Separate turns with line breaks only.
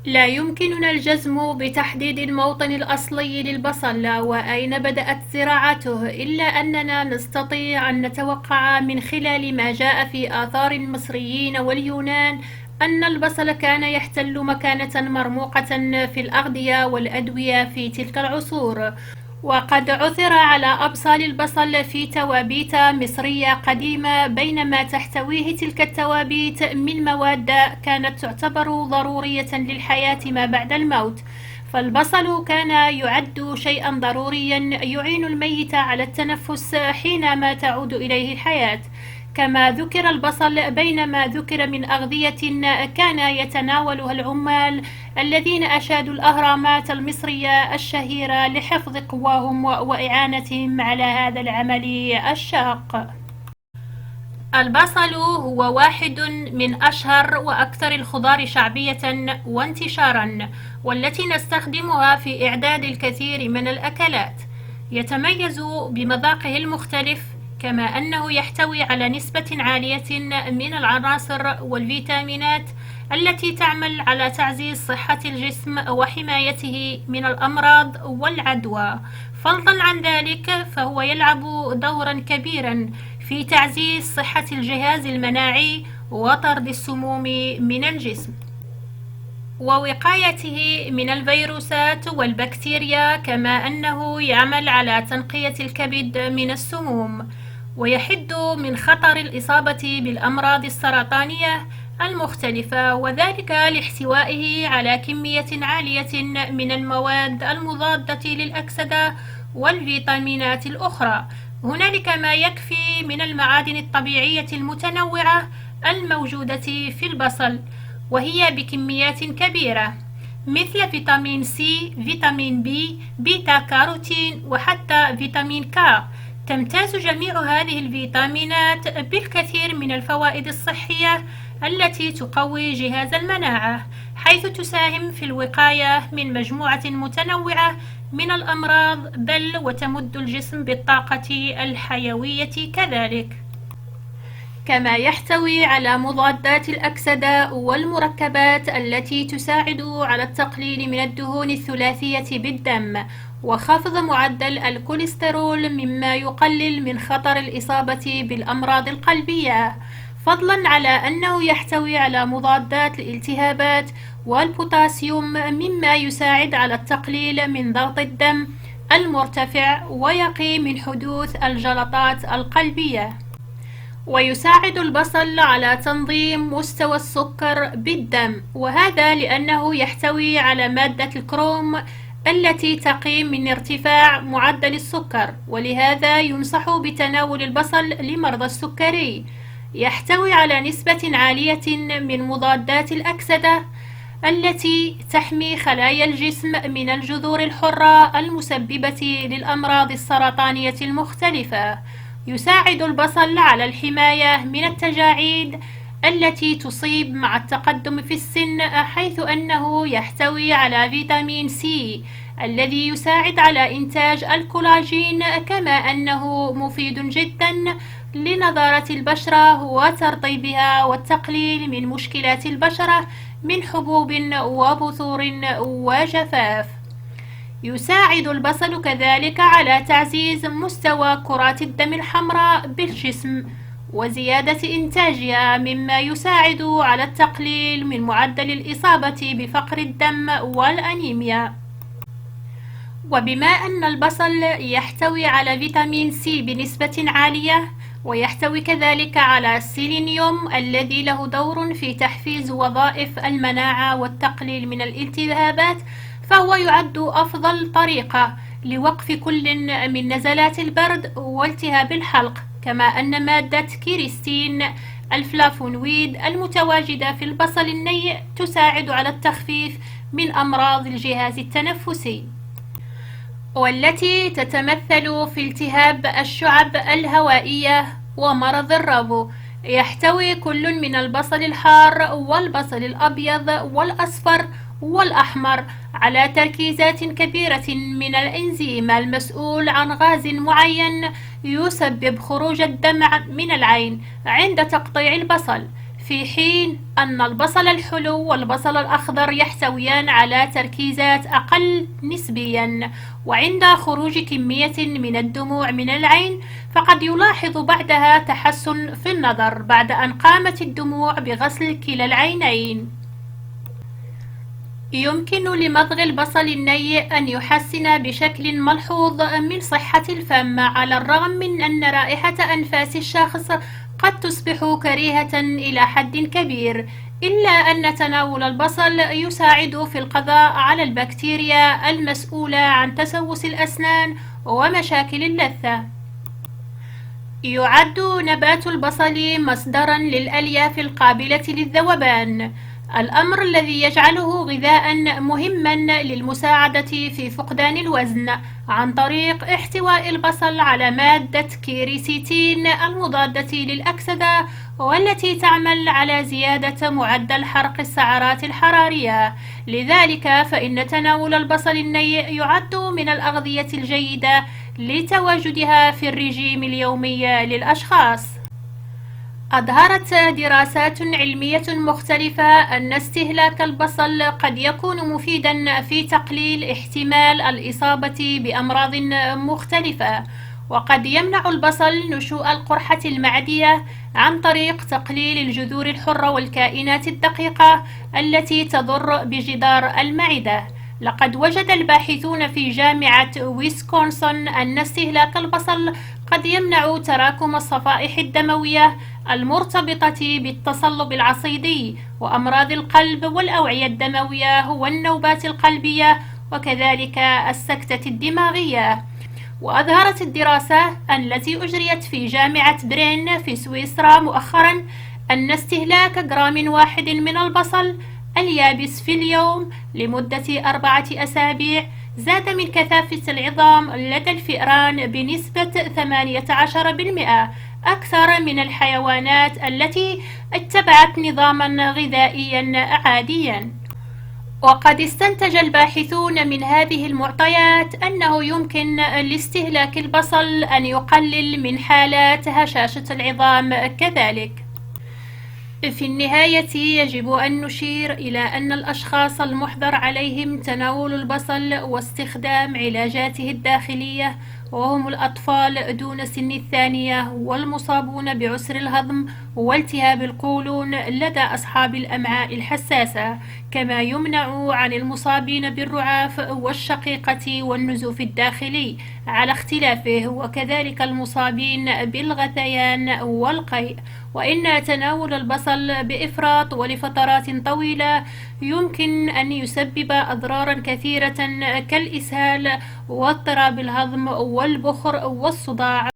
لا يمكننا الجزم بتحديد الموطن الأصلي للبصل وأين بدأت زراعته، إلا أننا نستطيع أن نتوقع من خلال ما جاء في آثار المصريين واليونان أن البصل كان يحتل مكانة مرموقة في الأغذية والأدوية في تلك العصور. وقد عثر على أبصال البصل في توابيت مصرية قديمة، بينما تحتويه تلك التوابيت من مواد كانت تعتبر ضرورية للحياة ما بعد الموت. فالبصل كان يعد شيئا ضروريا يعين الميت على التنفس حينما تعود إليه الحياة. كما ذكر البصل بينما ذكر من أغذية كان يتناولها العمال الذين أشادوا الأهرامات المصرية الشهيرة لحفظ قواهم وإعانتهم على هذا العمل الشاق. البصل هو واحد من أشهر وأكثر الخضار شعبية وانتشارا، والتي نستخدمها في إعداد الكثير من الأكلات. يتميز بمذاقه المختلف، كما أنه يحتوي على نسبة عالية من العناصر والفيتامينات التي تعمل على تعزيز صحة الجسم وحمايته من الأمراض والعدوى. فضلا عن ذلك فهو يلعب دورا كبيرا في تعزيز صحة الجهاز المناعي وطرد السموم من الجسم ووقايته من الفيروسات والبكتيريا، كما أنه يعمل على تنقية الكبد من السموم ويحد من خطر الإصابة بالأمراض السرطانية المختلفة، وذلك لاحتوائه على كمية عالية من المواد المضادة للأكسدة والفيتامينات الأخرى. هنالك ما يكفي من المعادن الطبيعية المتنوعة الموجودة في البصل، وهي بكميات كبيرة، مثل فيتامين سي، فيتامين بي، بيتا كاروتين، وحتى فيتامين كا. تمتاز جميع هذه الفيتامينات بالكثير من الفوائد الصحية التي تقوي جهاز المناعة، حيث تساهم في الوقاية من مجموعة متنوعة من الأمراض، بل وتمد الجسم بالطاقة الحيوية كذلك. كما يحتوي على مضادات الأكسدة والمركبات التي تساعد على التقليل من الدهون الثلاثية بالدم وخفض معدل الكوليسترول، مما يقلل من خطر الإصابة بالأمراض القلبية، فضلا على أنه يحتوي على مضادات الالتهابات والبوتاسيوم، مما يساعد على التقليل من ضغط الدم المرتفع ويقي من حدوث الجلطات القلبية. ويساعد البصل على تنظيم مستوى السكر بالدم، وهذا لأنه يحتوي على مادة الكروم التي تقي من ارتفاع معدل السكر، ولهذا ينصح بتناول البصل لمرضى السكري. يحتوي على نسبة عالية من مضادات الأكسدة التي تحمي خلايا الجسم من الجذور الحرة المسببة للأمراض السرطانية المختلفة. يساعد البصل على الحماية من التجاعيد التي تصيب مع التقدم في السن، حيث أنه يحتوي على فيتامين سي الذي يساعد على إنتاج الكولاجين، كما أنه مفيد جدا لنضارة البشرة وترطيبها والتقليل من مشكلات البشرة من حبوب وبثور وجفاف. يساعد البصل كذلك على تعزيز مستوى كرات الدم الحمراء بالجسم وزيادة إنتاجها، مما يساعد على التقليل من معدل الإصابة بفقر الدم والأنيميا. وبما أن البصل يحتوي على فيتامين سي بنسبة عالية، ويحتوي كذلك على السيلينيوم الذي له دور في تحفيز وظائف المناعة والتقليل من الالتهابات، فهو يعد أفضل طريقة لوقف كل من نزلات البرد والتهاب الحلق. كما أن مادة كيرستين الفلافونويد المتواجدة في البصل الني تساعد على التخفيف من أمراض الجهاز التنفسي، والتي تتمثل في التهاب الشعب الهوائية ومرض الربو. يحتوي كل من البصل الحار والبصل الأبيض والأصفر والأحمر على تركيزات كبيرة من الإنزيم المسؤول عن غاز معين يسبب خروج الدمع من العين عند تقطيع البصل، في حين أن البصل الحلو والبصل الأخضر يحتويان على تركيزات أقل نسبياً، وعند خروج كمية من الدموع من العين فقد يلاحظ بعدها تحسن في النظر بعد أن قامت الدموع بغسل كلا العينين. يمكن لمضغ البصل الني أن يحسن بشكل ملحوظ من صحة الفم، على الرغم من أن رائحة أنفاس الشخص قد تصبح كريهة إلى حد كبير، إلا أن تناول البصل يساعد في القضاء على البكتيريا المسؤولة عن تسوس الأسنان ومشاكل اللثة. يعد نبات البصل مصدراً للألياف القابلة للذوبان، الأمر الذي يجعله غذاء مهما للمساعدة في فقدان الوزن عن طريق احتواء البصل على مادة كيرسيتين المضادة للأكسدة، والتي تعمل على زيادة معدل حرق السعرات الحرارية. لذلك فإن تناول البصل الني يعد من الأغذية الجيدة لتواجدها في الرجيم اليومي للأشخاص. أظهرت دراسات علمية مختلفة أن استهلاك البصل قد يكون مفيداً في تقليل احتمال الإصابة بأمراض مختلفة، وقد يمنع البصل نشوء القرحة المعدية عن طريق تقليل الجذور الحرة والكائنات الدقيقة التي تضر بجدار المعدة. لقد وجد الباحثون في جامعة ويسكونسن أن استهلاك البصل قد يمنع تراكم الصفائح الدموية المرتبطة بالتصلب العصيدي وأمراض القلب والأوعية الدموية والنوبات القلبية وكذلك السكتة الدماغية. وأظهرت الدراسة التي أجريت في جامعة برين في سويسرا مؤخرا أن استهلاك جرام واحد من البصل اليابس في اليوم لمدة 4 أسابيع زاد من كثافة العظام لدى الفئران بنسبة 18% أكثر من الحيوانات التي اتبعت نظاما غذائيا عاديا. وقد استنتج الباحثون من هذه المعطيات أنه يمكن لاستهلاك البصل أن يقلل من حالات هشاشة العظام كذلك. في النهاية يجب أن نشير إلى أن الأشخاص المحظر عليهم تناول البصل واستخدام علاجاته الداخلية، وهم الأطفال دون سن 2 والمصابون بعسر الهضم والتهاب القولون لدى أصحاب الأمعاء الحساسة، كما يمنع عن المصابين بالرعاف والشقيقة والنزوف الداخلي على اختلافه، وكذلك المصابين بالغثيان والقيء. وإن تناول البصل بإفراط ولفترات طويلة يمكن أن يسبب أضرارا كثيرة كالإسهال واضطراب الهضم والبخر والصداع.